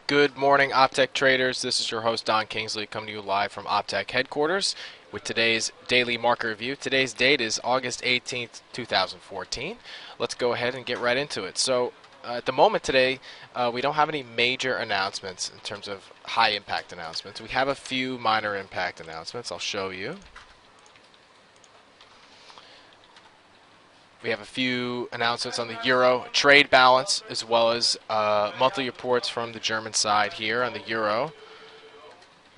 Good morning, Opteck traders. This is your host, Don Kingsley, coming to you live from Opteck headquarters with today's daily market review. Today's date is August 18th, 2014. Let's go ahead and get right into it. At the moment today, we don't have any major announcements in terms of high impact announcements. We have a few minor impact announcements. I'll show you. We have a few announcements on the euro trade balance, as well as monthly reports from the German side here on the euro.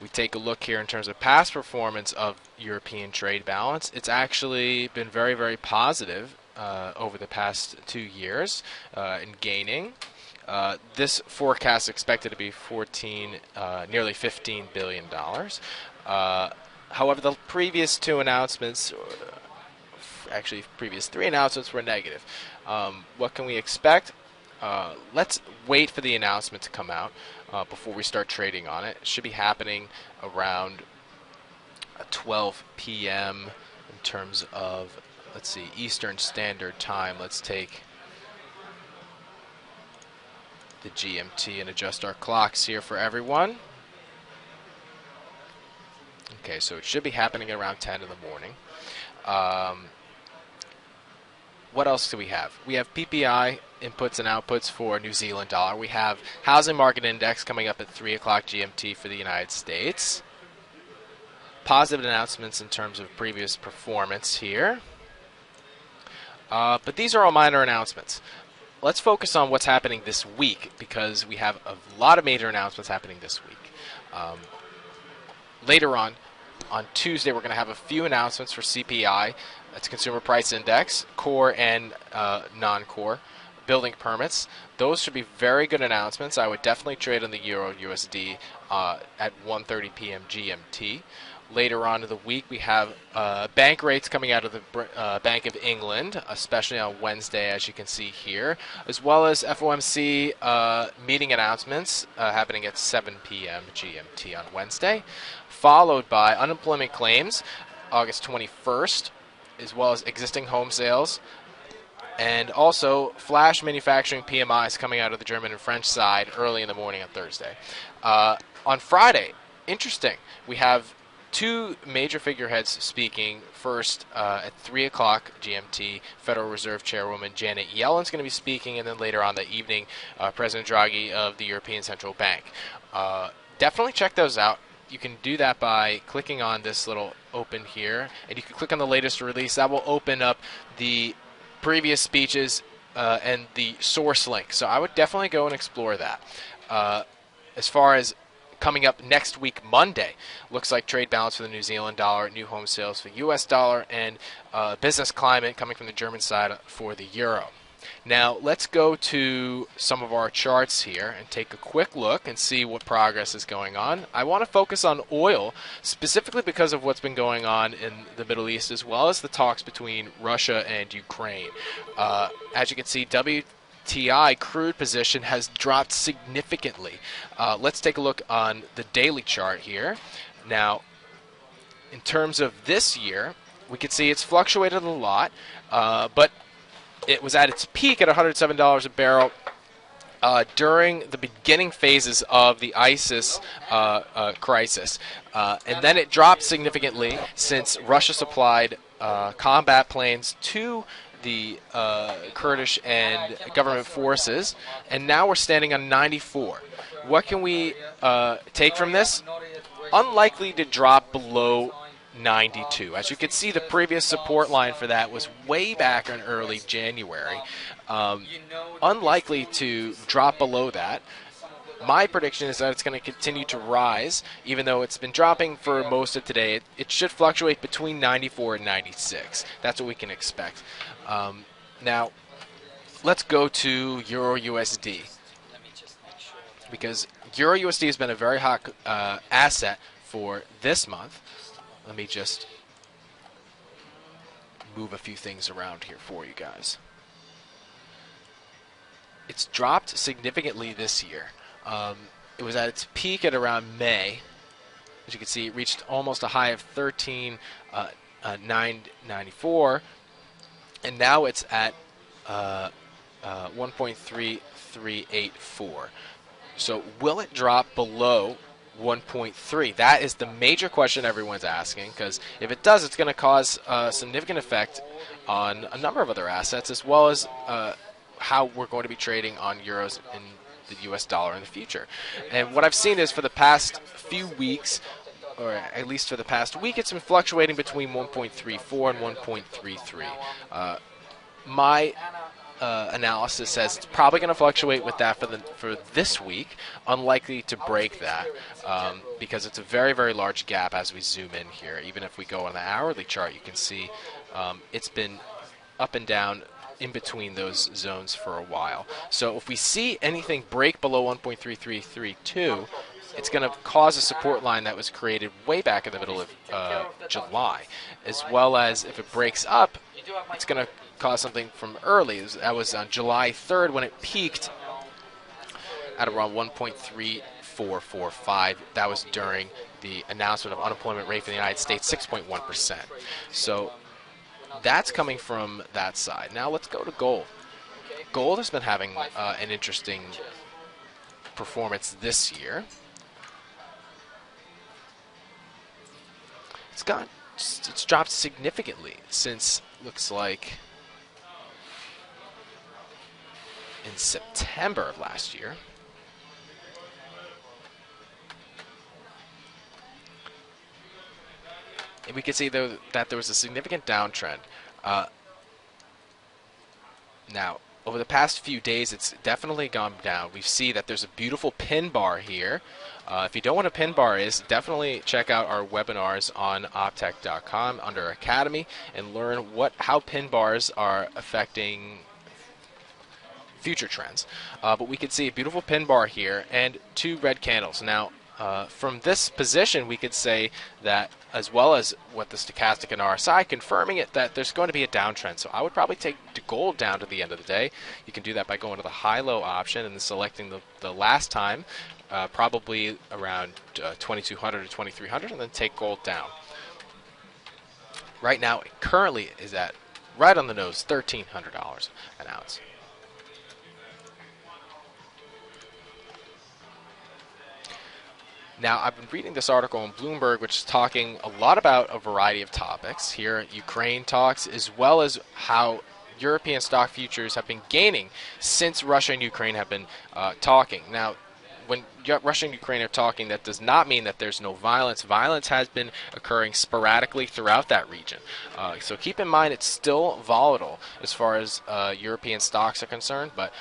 We take a look here in terms of past performance of European trade balance. It's actually been very, very positive over the past 2 years in gaining. This forecast is expected to be nearly $15 billion. However, the previous two announcements, actually previous 3 announcements, were negative. What can we expect? Let's wait for the announcement to come out before we start trading on it. It should be happening around 12 p.m. in terms of, let's see, Eastern Standard Time. Let's take the GMT and adjust our clocks here for everyone. Okay, so it should be happening around 10 in the morning. What else do we have? We have PPI inputs and outputs for New Zealand dollar. We have Housing Market Index coming up at 3 o'clock GMT for the United States. Positive announcements in terms of previous performance here. But these are all minor announcements. Let's focus on what's happening this week, because we have a lot of major announcements happening this week. Later on Tuesday, we're going to have a few announcements for CPI. That's Consumer Price Index, core and non-core, building permits. Those should be very good announcements. I would definitely trade on the Euro USD at 1:30 p.m. GMT. Later on in the week, we have bank rates coming out of the Bank of England, especially on Wednesday, as you can see here, as well as FOMC meeting announcements happening at 7 p.m. GMT on Wednesday, followed by unemployment claims, August 21st, as well as existing home sales, and also flash manufacturing PMIs coming out of the German and French side early in the morning on Thursday. On Friday, interesting, we have 2 major figureheads speaking. First, at 3 o'clock GMT, Federal Reserve Chairwoman Janet Yellen's going to be speaking, and then later on that evening, President Draghi of the European Central Bank. Definitely check those out. You can do that by clicking on this little open here, and you can click on the latest release. That will open up the previous speeches and the source link. So I would definitely go and explore that. As far as coming up next week, Monday, looks like trade balance for the New Zealand dollar, new home sales for US dollar, and business climate coming from the German side for the euro. Now, let's go to some of our charts here and take a quick look and see what progress is going on. I want to focus on oil, specifically because of what's been going on in the Middle East, as well as the talks between Russia and Ukraine. As you can see, WTI crude position has dropped significantly. Let's take a look on the daily chart here. Now, in terms of this year, we can see it's fluctuated a lot, but it was at its peak at $107 a barrel during the beginning phases of the ISIS crisis. And then it dropped significantly since Russia supplied combat planes to the Kurdish and government forces, and now we're standing on 94. What can we take from this? Unlikely to drop below 92. As you can see, the previous support line for that was way back in early January. Unlikely to drop below that. My prediction is that it's going to continue to rise, even though it's been dropping for most of today. It should fluctuate between 94 and 96. That's what we can expect. Now, let's go to Euro USD, because Euro USD has been a very hot asset for this month. Let me just move a few things around here for you guys. It's dropped significantly this year. It was at its peak at around May. As you can see, it reached almost a high of 13,994, and now it's at 1.3384. So will it drop below 1.3? That is the major question everyone's asking, because if it does, it's going to cause a significant effect on a number of other assets, as well as how we're going to be trading on euros and the U.S. dollar in the future. And what I've seen is for the past few weeks, or at least for the past week, it's been fluctuating between 1.34 and 1.33. My analysis says it's probably going to fluctuate with that for this week. Unlikely to break that because it's a very, very large gap as we zoom in here. Even if we go on the hourly chart, you can see it's been up and down in between those zones for a while. So if we see anything break below 1.3332, it's going to cause a support line that was created way back in the middle of July, as well as if it breaks up, it's going to cause something from early. That was on July 3rd when it peaked at around 1.3445. That was during the announcement of unemployment rate for the United States, 6.1%. So that's coming from that side. Now let's go to gold. Gold has been having an interesting performance this year. It's dropped significantly since, looks like, in September of last year. And we can see, though, that there was a significant downtrend. Now, over the past few days, it's definitely gone down. We see that there's a beautiful pin bar here. If you don't know what a pin bar is, definitely check out our webinars on Opteck.com under Academy and learn how pin bars are affecting future trends. But we can see a beautiful pin bar here and two red candles. Now, from this position, we could say that, as well as what the stochastic and RSI confirming it, that there's going to be a downtrend. So I would probably take the gold down to the end of the day. You can do that by going to the high-low option and then selecting the last time, probably around 2200 to 2300, and then take gold down. Right now, it currently is at, right on the nose, $1,300 an ounce. Now, I've been reading this article on Bloomberg, which is talking a lot about a variety of topics. Here, Ukraine talks, as well as how European stock futures have been gaining since Russia and Ukraine have been talking. Now, when Russia and Ukraine are talking, that does not mean that there's no violence. Violence has been occurring sporadically throughout that region. So keep in mind it's still volatile as far as European stocks are concerned. But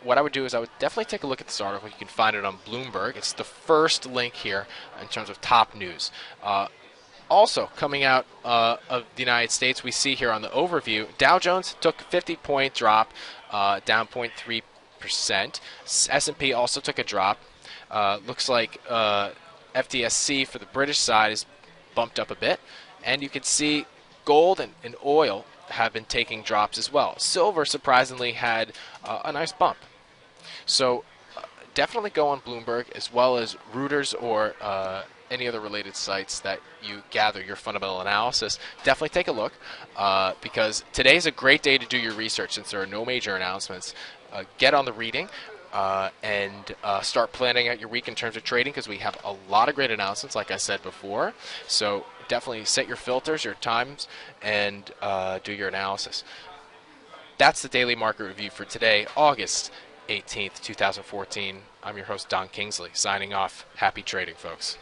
what I would do is I would definitely take a look at this article. You can find it on Bloomberg. It's the first link here in terms of top news. Also, coming out of the United States, we see here on the overview, Dow Jones took a 50-point drop, down 0.3%. S&P also took a drop. Looks like FTSE for the British side is bumped up a bit. And you can see gold and oil have been taking drops as well. Silver, surprisingly, had a nice bump. So definitely go on Bloomberg, as well as Reuters or any other related sites that you gather your fundamental analysis. Definitely take a look because today's a great day to do your research since there are no major announcements. Get on the reading and start planning out your week in terms of trading, because we have a lot of great announcements, like I said before. So definitely set your filters, your times, and do your analysis. That's the Daily Market Review for today, August 18th, 2014. I'm your host, Don Kingsley, signing off. Happy trading, folks.